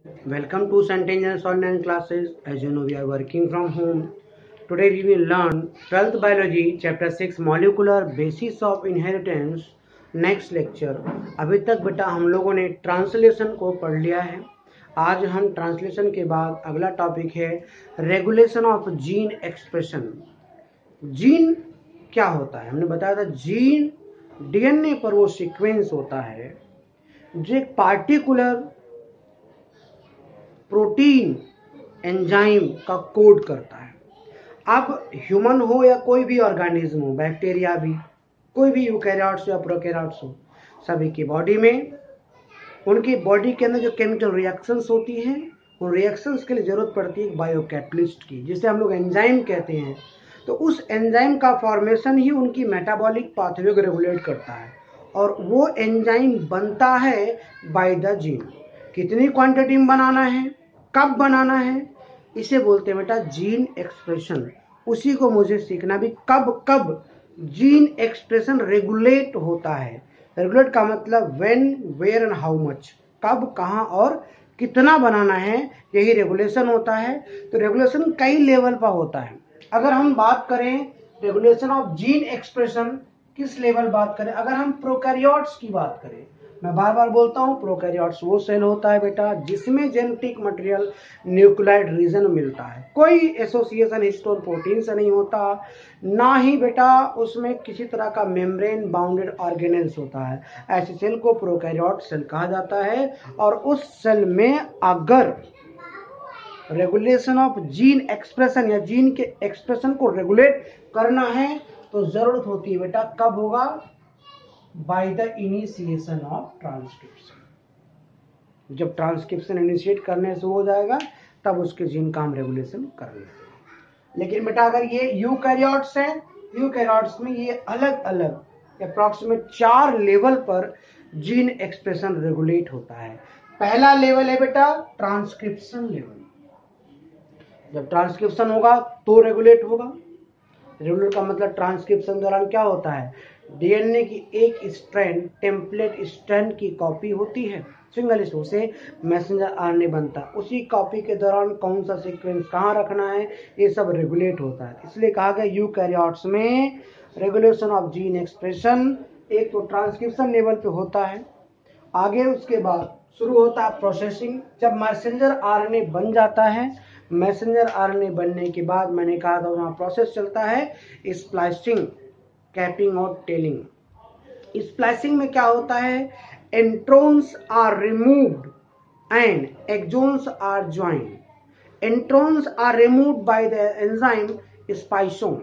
Welcome to St. Angeles online classes. As you know, we are working from home. Today we will learn 12th Biology, Chapter 6, Molecular Basis of Inheritance. Next lecture. अभी तक बेटा हम लोगों ने translation को पढ़ लिया है। आज हम ट्रांसलेशन के बाद अगला टॉपिक है regulation of gene expression. Gene क्या होता है? हमने बताया था जीन डीएनए पर वो सीक्वेंस होता है जो एक पार्टिकुलर प्रोटीन एंजाइम का कोड करता है। अब ह्यूमन हो या कोई भी ऑर्गेनिज्म हो, बैक्टीरिया भी, कोई भी यूकैरियोट्स या प्रोकैरियोट्स हो, सभी की बॉडी में उनकी बॉडी के अंदर जो केमिकल रिएक्शंस होती हैं, उन रिएक्शंस के लिए जरूरत पड़ती है बायो कैटलिस्ट की, जिसे हम लोग एंजाइम कहते हैं। तो उस एंजाइम का फॉर्मेशन ही उनकी मेटाबॉलिक पाथवे को रेगुलेट करता है और वो एंजाइम बनता है बाय द जीन। कितनी क्वांटिटी में बनाना है, कब बनाना है, इसे बोलते हैं बेटा जीन एक्सप्रेशन। उसी को मुझे सीखना भी, कब कब जीन एक्सप्रेशन रेगुलेट होता है। रेगुलेट का मतलब when, where and how much, कब, कहाँ और कितना बनाना है, यही रेगुलेशन होता है। तो रेगुलेशन कई लेवल पर होता है। अगर हम बात करें रेगुलेशन ऑफ जीन एक्सप्रेशन, किस लेवल बात करें? अगर हम प्रोकैरियोट्स की बात करें, मैं बार बार बोलता हूँ प्रोकैरियोट्स वो सेल होता है बेटा जिसमें जेनेटिक मटेरियल न्यूक्लियोटाइड रीजन मिलता है। कोई एसोसिएशन हिस्टोन प्रोटीन से नहीं होता, ना ही बेटा उसमें किसी तरह का मेम्ब्रेन बाउंडेड ऑर्गेनेल्स होता है। ऐसे सेल को प्रोकैरियोट सेल कहा जाता है। और उस सेल में अगर रेगुलेशन ऑफ जीन एक्सप्रेशन या जीन के एक्सप्रेशन को रेगुलेट करना है तो जरूरत होती है बेटा, कब होगा? By the initiation of transcription. जब ट्रांसक्रिप्शन इनिशिएट करने से हो जाएगा तब उसके जीन का हम रेगुलेशन कर लेंगे। लेकिन बेटा अगर ये यूकैरियोट्स है, यूकैरियोट्स में ये अलग अलग अप्रॉक्सीमेट 4 लेवल पर जीन एक्सप्रेशन रेगुलेट होता है। पहला लेवल है बेटा ट्रांसक्रिप्शन लेवल। जब ट्रांसक्रिप्शन होगा तो रेगुलेट होगा। रेगुलेट का मतलब ट्रांसक्रिप्शन दौरान क्या होता है? डीएनए की एक स्ट्रैंड टेम्पलेट स्ट्रैंड की कॉपी होती है, सिंगल स्ट्रैंड, उसे मैसेंजर आरएनए बनता है। उसी कॉपी के दौरान कौन सा सीक्वेंस कहाँ रखना है, ये सब रेगुलेट होता है। इसलिए कहा गया यूकैरियोट्स में रेगुलेशन ऑफ जीन एक्सप्रेशन एक तो ट्रांसक्रिप्शन लेवल पे होता है। आगे उसके बाद शुरू होता है प्रोसेसिंग। जब मैसेंजर आरएनए बन जाता है, मैसेंजर आरएनए बनने के बाद मैंने कहा था वहाँ प्रोसेस चलता है स्प्लाइसिंग, कैपिंग और टेलिंग। स्प्लाइसिंग में क्या होता है? Introns are removed and exons are joined. Introns are removed by the enzyme spliceosome.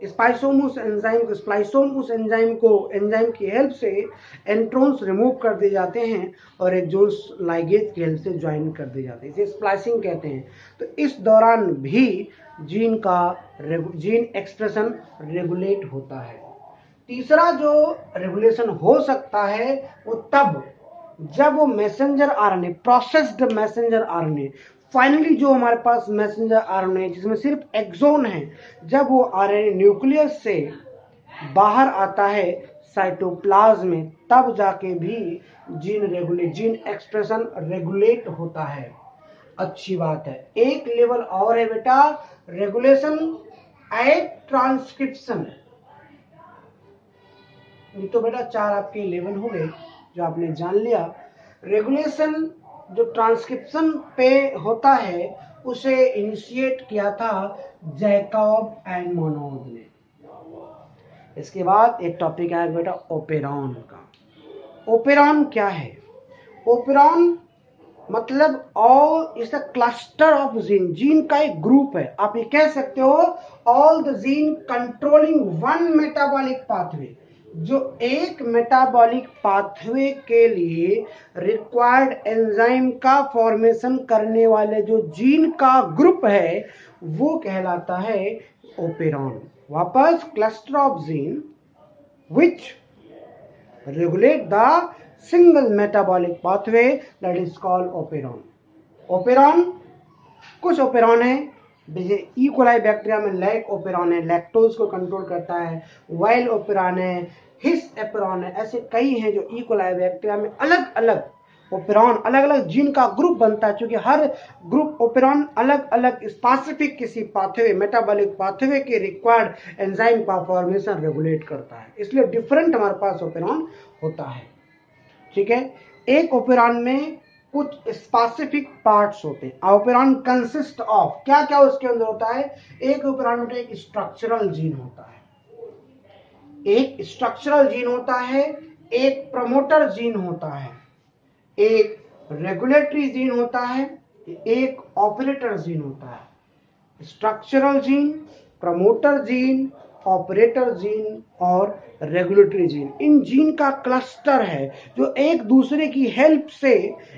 Spliceosome उस एंजाइम को, स्प्लाइसोम उस एंजाइम को, एंजाइम की हेल्प से एंट्रोन्स रिमूव कर दिए जाते हैं और एक्सोन्स लाइगेज की हेल्प से ज्वाइन कर दिए जाते हैं। इसे स्प्लाइसिंग कहते हैं। तो इस दौरान भी जीन एक्सप्रेशन रेगुलेट होता है। तीसरा जो रेगुलेशन हो सकता है वो तब जब वो messenger RNA, processed messenger RNA, finally जो हमारे पास मैसेंजर आरएनए जिसमें सिर्फ एक्सोन है, जब वो आरएनए न्यूक्लियस से बाहर आता है साइटोप्लाज्म में, तब जाके भी जीन एक्सप्रेशन रेगुलेट होता है। अच्छी बात है। एक लेवल और है बेटा रेगुलेशन एट ट्रांसक्रिप्शन। ये तो बेटा 4 आपके लेवल हो गए जो आपने जान लिया। रेगुलेशन जो ट्रांसक्रिप्शन पे होता है उसे इनिशिएट किया था जैकब एंड मोनोज ने। इसके बाद एक टॉपिक आया बेटा ओपेरॉन का। ओपेरॉन क्या है? ओपेरॉन मतलब all is a cluster of gene. Gene का एक ग्रुप है। आप ये कह सकते हो all the gene controlling one metabolic pathway. जो एक मेटाबॉलिक पाथवे के लिए रिक्वायर्ड एंजाइम का फॉर्मेशन करने वाले जो जीन का ग्रुप है वो कहलाता है ओपेरॉन। वापस, cluster of gene which regulate the single metabolic pathway that is called operon. Operon, कुछ ओपेरॉन है जैसे ई कोलाई बैक्टीरिया में लैक ओपेरॉन है, लैक्टोज को कंट्रोल करता है। वाइल ओपेरॉन है, हिस एपेरॉन है। ऐसे कई हैं जो ई कोलाई बैक्टीरिया में अलग अलग ओपेरॉन अलग अलग जीन का ग्रुप बनता है, क्योंकि हर ग्रुप ओपेरॉन अलग अलग स्पेसिफिक किसी पाथवे मेटाबॉलिक पाथवे के रिक्वायर्ड एंजाइम का फॉर्मेशन रेगुलेट करता है, इसलिए डिफरेंट हमारे पास ओपेरॉन होता है। ठीक है, एक ओपेरॉन में कुछ स्पेसिफिक पार्ट्स होते हैं। ओपेरॉन कंसिस्ट ऑफ क्या क्या उसके अंदर होता है। एक ओपेरॉन में एक स्ट्रक्चरल जीन होता है, एक स्ट्रक्चरल जीन होता है, एक प्रमोटर जीन होता है, एक रेगुलेटरी जीन होता है, एक ऑपरेटर जीन होता है। Structural gene, promoter gene, operator gene और रेगुलेटरी जीन, इन जीन का क्लस्टर है जो एक दूसरे की हेल्प से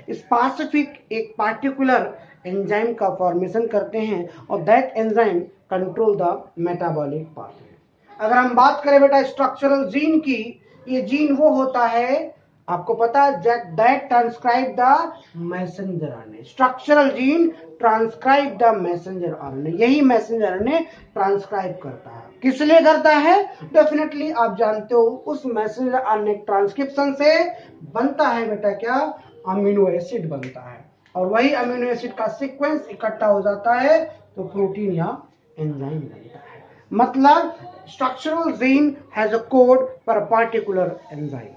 स्पेसिफिक एक पार्टिकुलर एंजाइम का फॉर्मेशन करते हैं और that enzyme control the metabolic pathway. अगर हम बात करें बेटा स्ट्रक्चरल जीन की, ये जीन वो होता है, आपको पता है, that transcribe the messenger RNA. Structural gene transcribe the messenger RNA, यही मैसेंजर आरएनए ट्रांसक्राइब करता है। किस लिए करता है? डेफिनेटली आप जानते हो, उस मैसेंजर आरएनए ट्रांसक्रिप्शन से बनता है बेटा क्या, अमीनो एसिड बनता है, और वही अमीनो एसिड का सीक्वेंस इकट्ठा हो जाता है तो प्रोटीन या एंजाइम बनता है। मतलब structural gene has a code for a particular enzyme.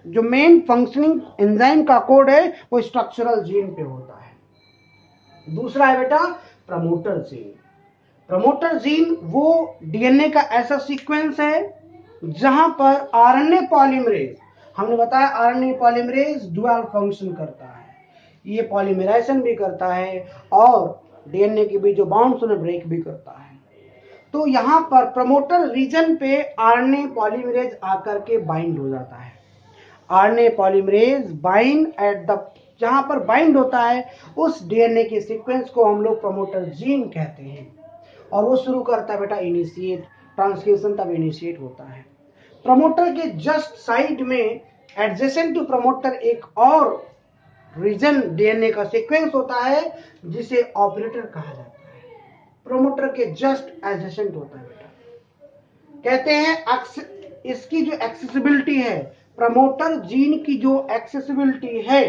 जो मेन फंक्शनिंग एंजाइम का कोड है वो स्ट्रक्चरल जीन पे होता है। दूसरा है बेटा प्रमोटर जीन। प्रमोटर जीन वो डीएनए का ऐसा सीक्वेंस है जहां पर आरएनए पॉलीमरेज, हमने बताया आरएनए पॉलीमरेज डुअल फंक्शन करता है, ये पॉलीमराइजेशन भी करता है और डीएनए के बीच जो बॉन्ड्स उन्हें ब्रेक भी करता है। तो यहां पर प्रमोटर रीजन पे आरएनए पॉलीमरेज आकर के बाइंड हो जाता है। RNA polymerase bind at the, जहां पर बाइंड होता है उस डीएनए के सीक्वेंस को हम लोग प्रमोटर जीन कहते हैं, और वो शुरू करता है बेटा इनिशिएट ट्रांसक्रिप्शन, तब इनिशिएट होता है। प्रमोटर के जस्ट साइड में एडजेसेंट टू प्रमोटर एक और रीजन डीएनए का सीक्वेंस होता है जिसे ऑपरेटर कहा जाता है। प्रमोटर के जस्ट एडजेसेंट होता है बेटा। कहते हैं इसकी जो एक्सेसिबिलिटी है, प्रमोटर जीन की जो एक्सेसिबिलिटी है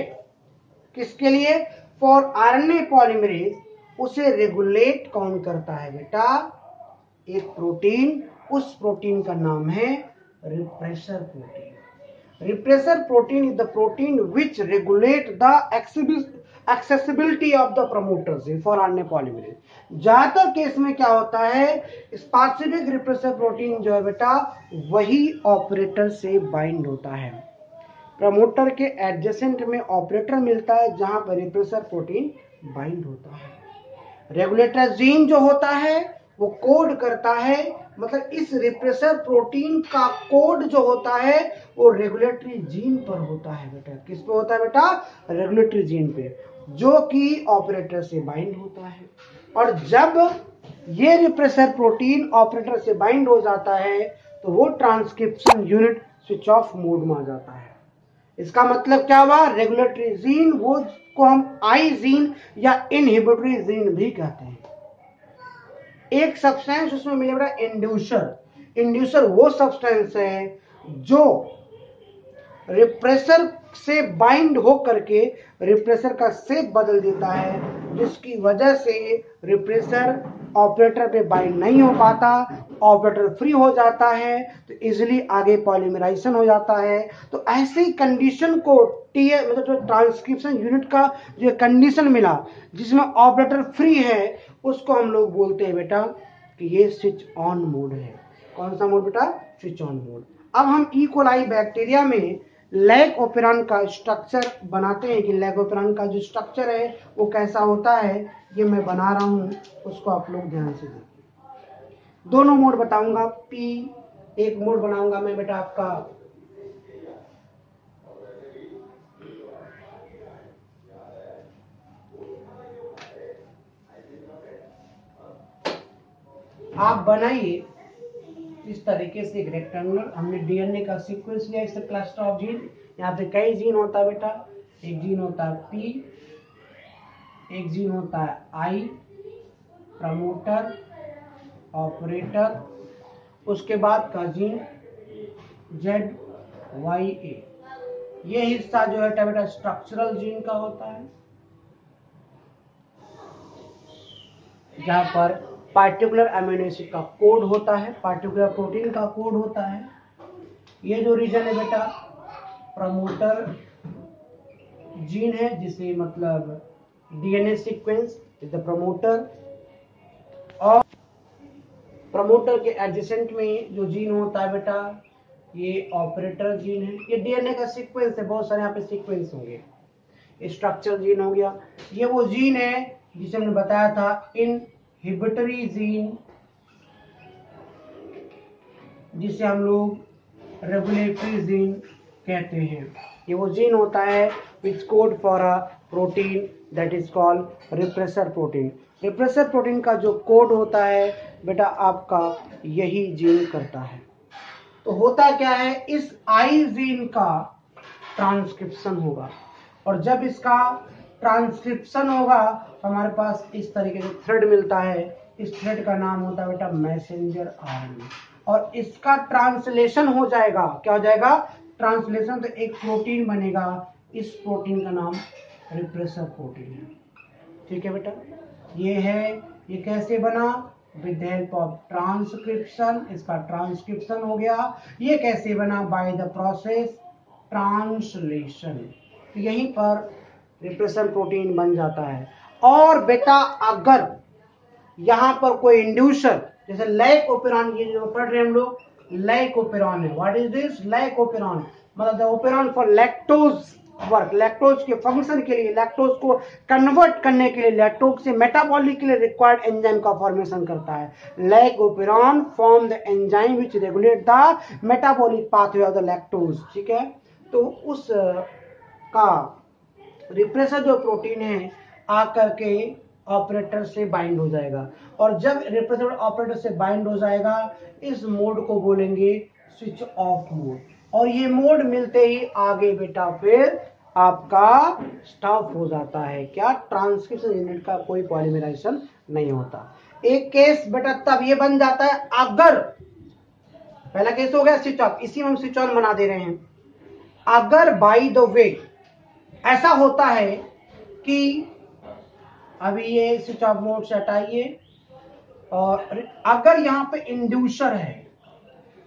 किसके लिए, फॉर आरएनए पॉलीमरेज, उसे रेगुलेट कौन करता है बेटा, एक प्रोटीन, उस प्रोटीन का नाम है repressor protein. Repressor protein is the protein which regulate the accessibility of the promoter gene for RNA polymerase. ज्यादातर केस में क्या होता है, स्पेसिफिक रिप्रेसर प्रोटीन जो है बेटा वही ऑपरेटर से बाइंड होता है। प्रमोटर के एडजेसेंट में ऑपरेटर मिलता है जहां पर रिप्रेसर प्रोटीन बाइंड होता है। रेगुलेटर जीन जो होता है वो कोड करता है, मतलब इस रिप्रेसर प्रोटीन का कोड जो होता है वो रेगुलेटरी जीन पर होता है बेटा। किस पे होता है बेटा, रेगुलेटरी जीन पे, जो कि ऑपरेटर से बाइंड होता है। और जब ये रिप्रेसर प्रोटीन ऑपरेटर से बाइंड हो जाता है तो वो transcription unit switch off mode में आ जाता है। इसका मतलब क्या हुआ, रेगुलेटरी जीन वो को हम आई जीन या इनहिबिटरी जीन भी कहते हैं। एक सब्सटेंस उसमें मिले बेटा इंड्यूसर। इंड्यूसर वो सब्सटेंस है जो रिप्रेसर से बाइंड हो करके रिप्रेसर का शेप बदल देता है, जिसकी वजह से रिप्रेसर ऑपरेटर पे बाइंड नहीं हो पाता, ऑपरेटर फ्री हो जाता है तो इजीली आगे पॉलीमराइजेशन हो जाता है। तो ऐसी कंडीशन को मतलब जो ट्रांसक्रिप्शन यूनिट का जो कंडीशन मिला जिसमें ऑपरेटर फ्री है उसको हम लोग बोलते हैं बेटा कि ये स्विच ऑन मोड है। कौन सा मोड बेटा, स्विच ऑन मोड। अब हम ई कोलाई बैक्टीरिया में लैक ओपेरॉन का स्ट्रक्चर बनाते हैं कि लैक ओपेरॉन का जो स्ट्रक्चर है वो कैसा होता है, ये मैं बना रहा हूं, उसको आप लोग ध्यान से देखिए। दोनों मोड बताऊंगा, पी एक मोड बनाऊंगा मैं बेटा आपका आप बनाइए इस तरीके से एक रेक्टेंगुलर, हमने डीएनए का सीक्वेंस लिया, इससे क्लस्टर ऑफ जीन, यहाँ पे कई जीन होता है बेटा, एक जीन होता है पी, एक जीन होता है आई, प्रमोटर, ऑपरेटर, उसके बाद का जीन जेड वाई ए। ये हिस्सा जो है बेटा स्ट्रक्चरल जीन का होता है, जहां पर पार्टिकुलर अमीनो एसिड का कोड होता है, पार्टिकुलर प्रोटीन का कोड होता है। ये जो रीजन है बेटा प्रमोटर जीन है, जिसे मतलब DNA sequence is the promoter. और प्रमोटर के एडजेसेंट में जो जीन होता है बेटा ये ऑपरेटर जीन है। ये डीएनए का सीक्वेंस है, बहुत सारे यहाँ पे सीक्वेंस होंगे। स्ट्रक्चर जीन हो गया, ये वो जीन है जिसे हमने बताया था इनहिबिटरी जीन, जिसे हम लोग रेगुलेटरी जीन कहते हैं। ये वो जीन होता है विच code for a protein that is called repressor protein. Repressor protein का जो कोड होता है बेटा आपका यही जीन करता है। तो होता क्या है, इस आई जीन का ट्रांसक्रिप्शन होगा, और जब इसका ट्रांसक्रिप्शन होगा तो हमारे पास इस तरीके से थ्रेड मिलता है। इस थ्रेड का नाम होता है बेटा मैसेंजर आरएनए, और इसका ट्रांसलेशन हो जाएगा। क्या हो जाएगा? ट्रांसलेशन। तो एक प्रोटीन बनेगा, इस प्रोटीन का नाम रिप्रेसर प्रोटीन है। ठीक है बेटा, ये है। ये कैसे बना? विद हेल्प ऑफ ट्रांसक्रिप्शन, इसका ट्रांसक्रिप्शन हो गया। ये कैसे बना? By the process translation. यहीं पर रिप्रेसर प्रोटीन बन जाता है। और बेटा अगर यहां पर कोई इंड्यूसर, जैसे लाइकोपेरॉन, ये जो पढ़ रहे हैं हम लोग, लाइकोपेरॉन है। What is this? लाइकोपेरॉन मतलब the operon for lactose work, lactose के फंक्शन के लिए, लैक्टोज को कन्वर्ट करने के लिए, लैक्टोज से मेटाबॉलिक के लिए रिक्वायर्ड एंजाइम का फॉर्मेशन करता है। Lac operon form the enzyme which regulate the metabolic pathway of the lactose. ठीक है, तो उस का रिप्रेसर जो प्रोटीन है आकर के ऑपरेटर से बाइंड हो जाएगा, और जब रिप्रेसर ऑपरेटर से बाइंड हो जाएगा इस मोड को बोलेंगे स्विच ऑफ मोड। और ये मोड मिलते ही आगे बेटा फिर आपका स्टॉप हो जाता है। क्या? ट्रांसक्रिप्शन यूनिट का कोई पॉलीमराइजेशन नहीं होता। एक केस बेटा तब ये बन जाता है अगर, पहला केस हो गया स्विच ऑफ, इसी में हम स्विच ऑन बना दे रहे हैं। अगर बाय द वे ऐसा होता है कि अभी ये स्विच ऑफ मोड से हटाइए, और अगर यहां पे इंड्यूसर है,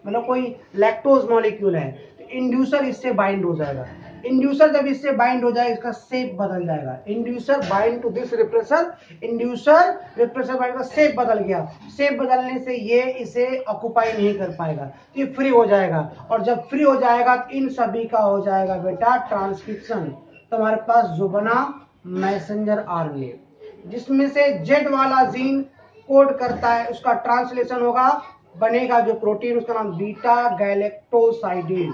मतलब कोई लैक्टोज मॉलिक्यूल है, तो इंड्यूसर इससे बाइंड हो जाएगा। इंड्यूसर जब इससे बाइंड हो जाएगा इसका शेप बदल जाएगा। Inducer bind to this repressor, inducer repressor bind का शेप बदल गया। शेप बदलने से ये इसे ऑक्युपाई नहीं कर पाएगा, तो ये फ्री हो जाएगा। और जब फ्री हो जाएगा तो इन सभी का हो जाएगा बेटा ट्रांसक्रिप्शन। तो हमारे पास जो बना मैसेंजर आरएनए, जिसमें से जेड वाला जीन कोड करता है, उसका ट्रांसलेशन होगा, बनेगा जो प्रोटीन, उसका नाम beta galactosidase.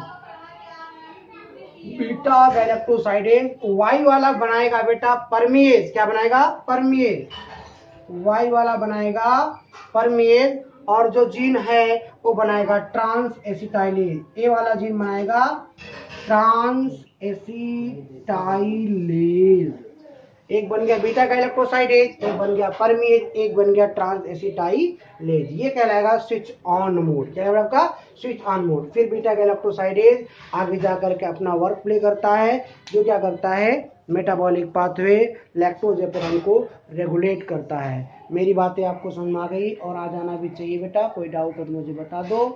Beta galactosidase. Y वाला बनाएगा बेटा परमिएज। क्या बनाएगा? परमिएज। वाई वाला बनाएगा परमिएज, और जो जीन है वो बनाएगा ट्रांस एसिटाइलेज। ए वाला जीन बनाएगा ट्रांस एसिटाइलेज। एक बन गया बीटा गैलेक्टोसाइडेज, एक बन गया परमिएज, एक बन गया ट्रांस एसिटाइलेज। ये कहलाएगा स्विच ऑन मोड। क्या है आपका? Switch on mode. फिर बीटा गैलेक्टोसाइडेज आगे जाकर के अपना वर्क प्ले करता है, जो क्या करता है? मेटाबॉलिक पाथवे लैक्टोज एपेरॉन को रेगुलेट करता है। मेरी बातें आपको समझ में आ गई और आ जाना भी चाहिए बेटा। कोई डाउट हो तो मुझे बता दो।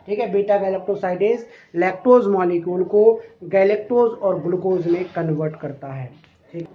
ठीक है, बीटा गैलेक्टोसाइडेज लैक्टोज मॉलिक्यूल को गैलेक्टोज और ग्लूकोज में कन्वर्ट करता है। ठीक।